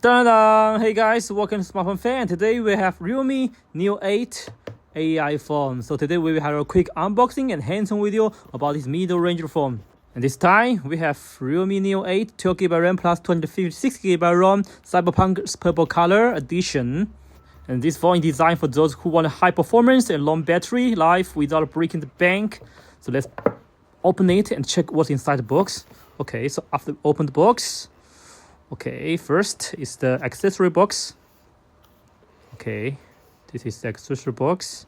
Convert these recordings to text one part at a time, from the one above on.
Ta-da! Hey guys, welcome to Smartphone Fan. Today we have Realme Neo8 AI phone. So today we will have a quick unboxing and hands-on video about this middle-range phone. And this time we have Realme Neo8 12GB RAM plus 256GB RAM Cyberpunk purple color edition. And this phone is designed for those who want high performance and long battery life without breaking the bank. So let's open it and check what's inside the box. Okay, so after open the box, okay, first is the accessory box. Okay, this is the accessory box.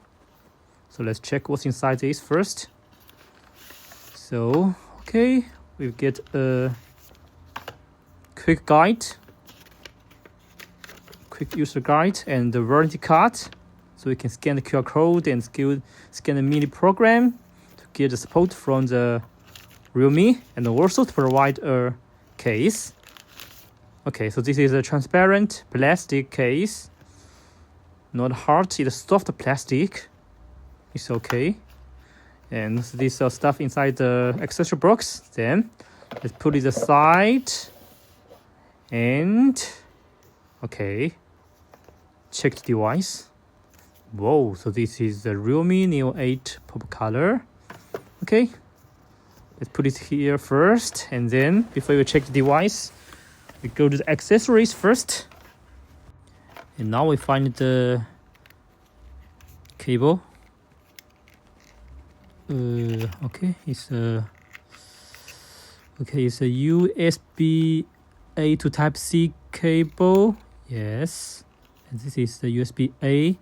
So let's check what's inside this first. So, okay, we get a quick guide, quick user guide, and the warranty card. So we can scan the QR code and scan the mini program to get the support from the Realme, and also to provide a case. Okay, so this is a transparent plastic case. Not hard, it's soft plastic. It's okay. And this stuff inside the accessory box. Then let's put it aside. And okay, check the device. Whoa, so this is the Realme Neo8 purple color. Okay, let's put it here first, and then before we check the device, we go to the accessories first. And now we find the cable. Okay, it's a USB A to Type C cable. Yes, and this is the USB A.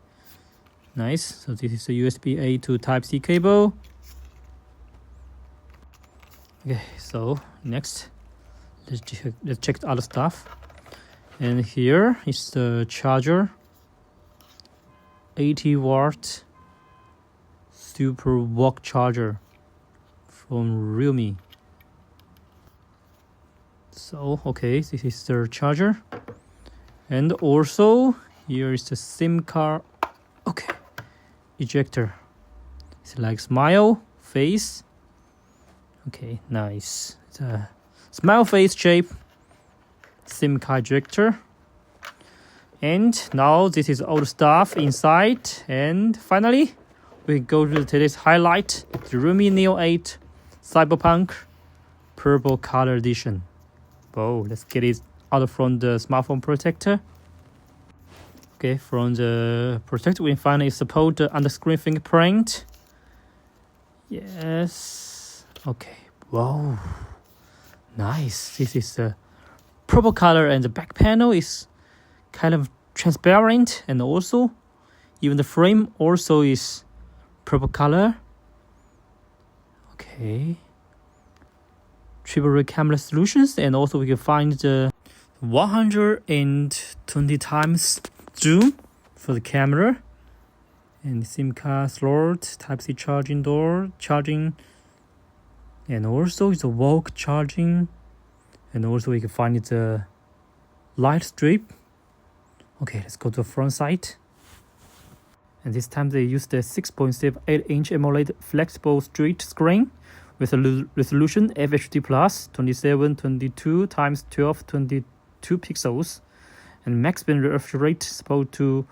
Nice. So this is the USB A to Type C cable. Okay, so next, let's check the other stuff. And here is the charger, 80-watt super wok charger from Realme. So okay, this is the charger, and also here is the SIM card. Okay, ejector. It's like smile face. Okay, nice. It's a smile face shape SIM card ejector. And now this is all the stuff inside. And finally, we go to today's highlight, the Realme Neo8 Cyberpunk purple color edition. Oh, let's get it out from the smartphone protector. Okay, from the protector, we finally support the under-screen fingerprint. Yes. Okay. Wow. Nice. This is the purple color, and the back panel is kind of transparent, and also even the frame also is purple color. Okay. Triple camera solutions, and also we can find the 120 times zoom for the camera, and SIM card slot, Type-C charging door, charging, and also it's a wok charging, and also we can find the light strip. Okay, let's go to the front side. And this time they use the 6.78-inch AMOLED flexible straight screen with a resolution FHD plus 2722 times 1222 pixels, and maximum refresh rate support to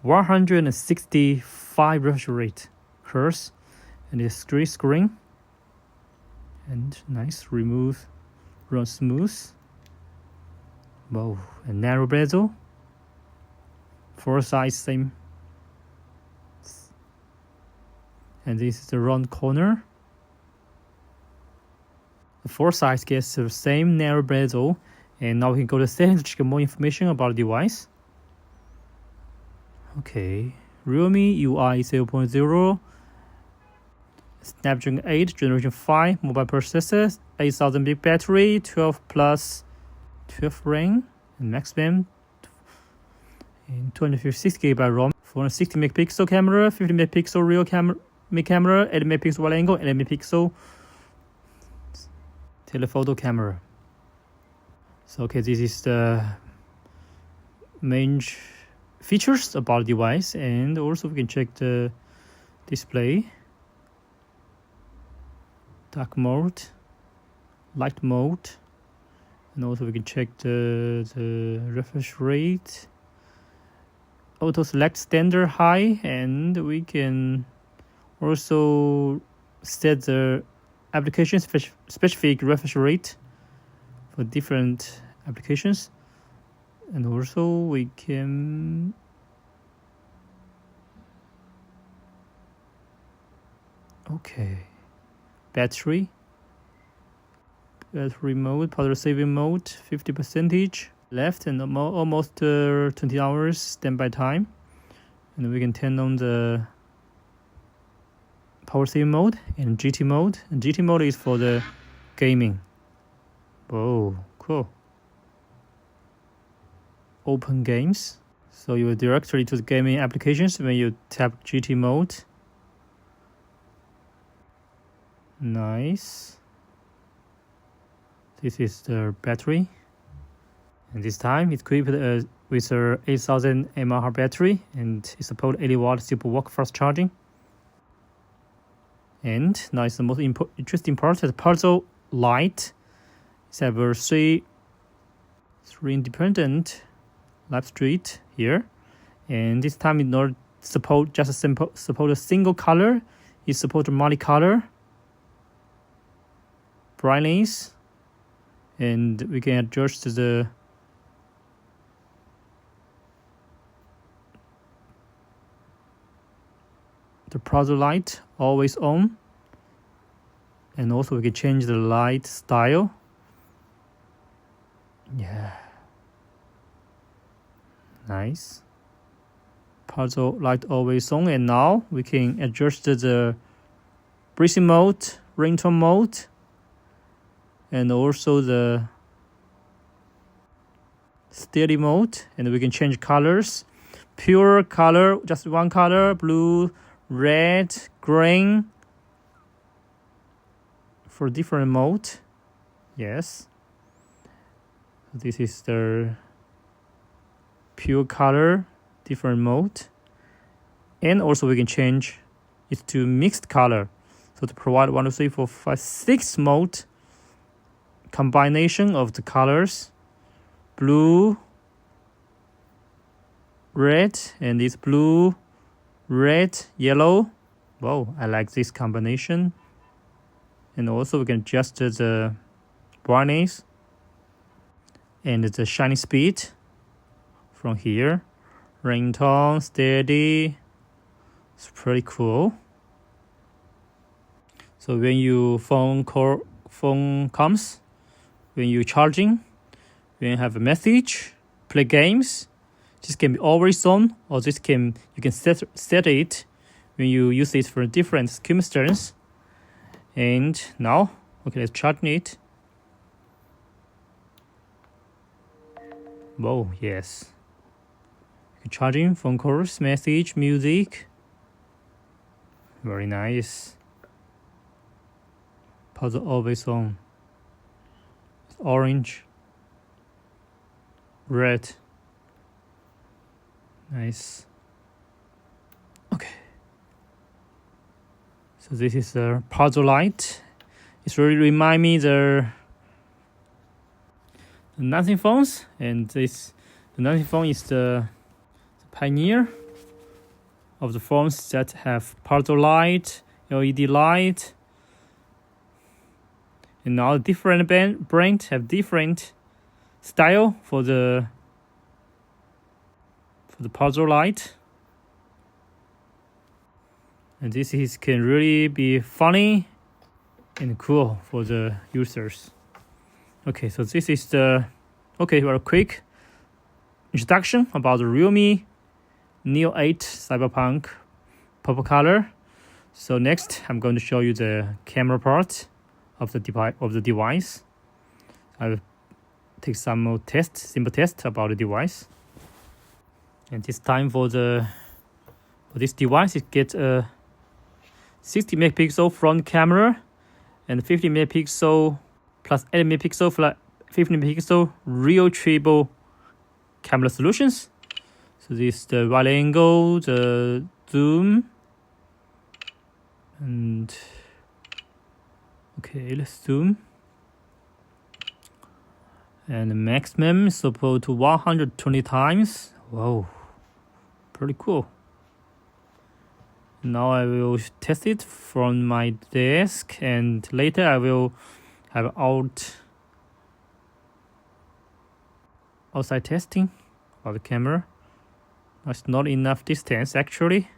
165 refresh rate hertz, and it's straight screen. And nice, run smooth. Wow, and narrow bezel. Four size same. And this is the round corner. The four sides gets the same narrow bezel. And now we can go to settings to check more information about the device. Okay, Realme UI 0.0, Snapdragon 8 Generation 5 mobile processor, 8000 mAh battery, 12 RAM, and maximum, and 256GB ROM, 460 megapixel camera, 50 megapixel rear camera, 8 megapixel wide angle, and 8 megapixel telephoto camera. So okay, this is the main features about the device, and also we can check the display, dark mode, light mode, and also we can check the refresh rate. Auto select standard high, and we can also set the application specific refresh rate for different applications. And also we can battery mode, power saving mode, 50% left, and almost 20 hours standby time. And we can turn on the power saving mode and GT mode. And GT mode is for the gaming. Whoa, cool. Open games. So you will directly to the gaming applications when you tap GT mode. Nice. This is the battery. And this time it's equipped with a 8000 mAh battery, and it supports 80 watt super walk fast charging. And now it's the most interesting part, the puzzle light. It's have three independent light street here, and this time it not support just support a single color. It support multi-color brightness, and we can adjust the puzzle light always on, and also we can change the light style. Yeah, nice. Puzzle light always on, and now we can adjust the breathing mode, ringtone mode, and also the steady mode, and we can change colors. Pure color, just one color, blue, red, green, for different mode. Yes, this is the pure color, different mode. And also we can change it to mixed color, so to provide 1 2 3 4 5 6 mode combination of the colors, blue, red, and this blue, red, yellow. Wow, I like this combination. And also we can adjust the brightness and the shining speed from here. Ringtone, steady. It's pretty cool. So when your phone comes, when you're charging, when you have a message, play games, this can be always on, or you can set it when you use it for different circumstances. And now, okay, let's charge it. Whoa, yes. Charging, phone calls, message, music. Very nice. Puzzle always on. Orange, red. Nice. Okay. So this is the puzzle light. It's really remind me the nothing phones, and the nothing phone is the pioneer of the phones that have puzzle light, LED light. And now different brands have different style for the puzzle light. And this can really be funny and cool for the users. Okay, so this is very quick introduction about the Realme Neo8 Cyberpunk purple color. So next, I'm going to show you the camera part of the device. I will take some more simple test about the device. And this time for this device, it gets a 60 megapixel front camera and 50 megapixel plus 8 megapixel plus 15 megapixel real triple camera solutions. So this is the wide angle, the zoom, and okay, let's zoom. And the maximum is supposed to 120 times. Wow, pretty cool. Now I will test it from my desk, and later I will have outside testing of the camera. That's not enough distance actually.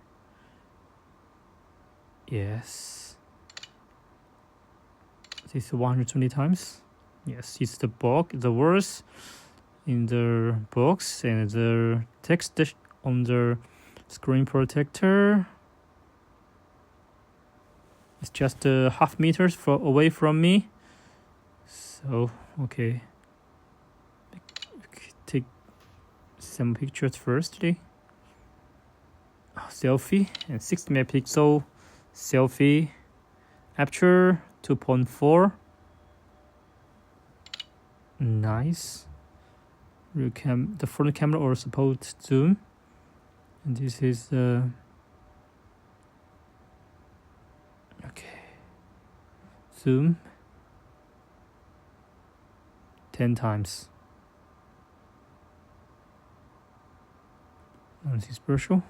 Yes, this is 120 times. Yes, it's the words in the box and the text on the screen protector. It's just half meters away from me. So, okay. Take some pictures firstly. Selfie and 60 megapixel selfie. Aperture 2.4. Nice. The front camera or support zoom. And this is okay. 10 times. This is special.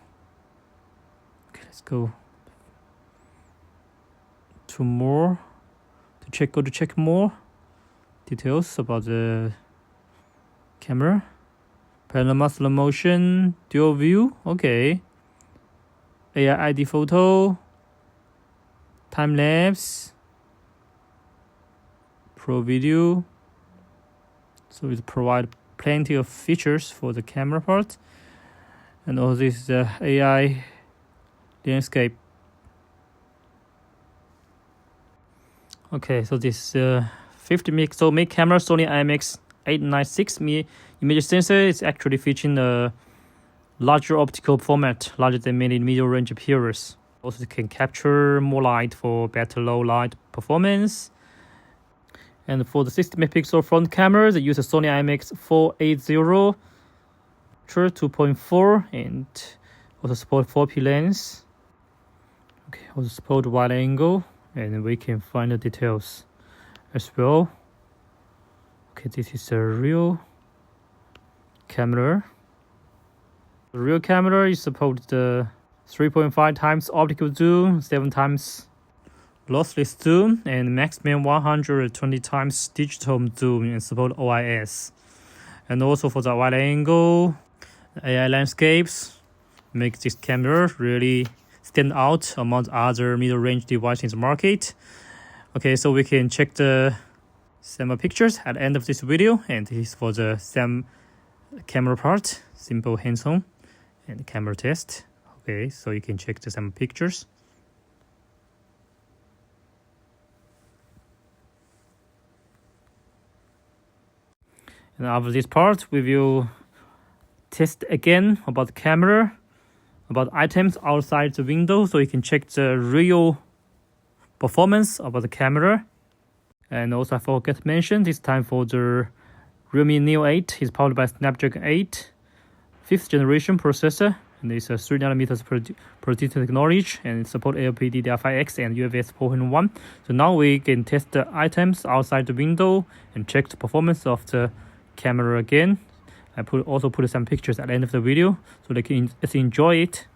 Okay, let's go to more to check more details about the camera. Panorama slow motion, dual view. Okay. AI ID photo, time lapse, pro video. So it provides plenty of features for the camera part. And all this is the AI landscape. Okay, so this 50 megapixel main camera Sony IMX896 image sensor is actually featuring a larger optical format, larger than many medium range appearance. Also, it can capture more light for better low light performance. And for the 60 megapixel front camera, they use a Sony IMX480 2.4 and also support 4P lens. Okay, also support wide angle, and we can find the details as well. Okay, this is a real camera. The real camera is supported the 3.5 times optical zoom, 7 times lossless zoom, and maximum 120 times digital zoom, and support OIS. And also for the wide angle, AI landscapes make this camera really stand out among other middle-range devices in the market. Okay, so we can check the sample pictures at the end of this video, and this is for the same camera part, simple hands-on and camera test. Okay, so you can check the sample pictures. And after this part, we will test again about the camera, about items outside the window, so you can check the real performance about the camera. And also I forgot to mention, this time for the Realme Neo8 is powered by Snapdragon 8 5th generation processor, and it's a 3nm per technology, and it supports LPDDR5X and UFS 4.1. So now we can test the items outside the window and check the performance of the camera again. I also put some pictures at the end of the video so they can enjoy it.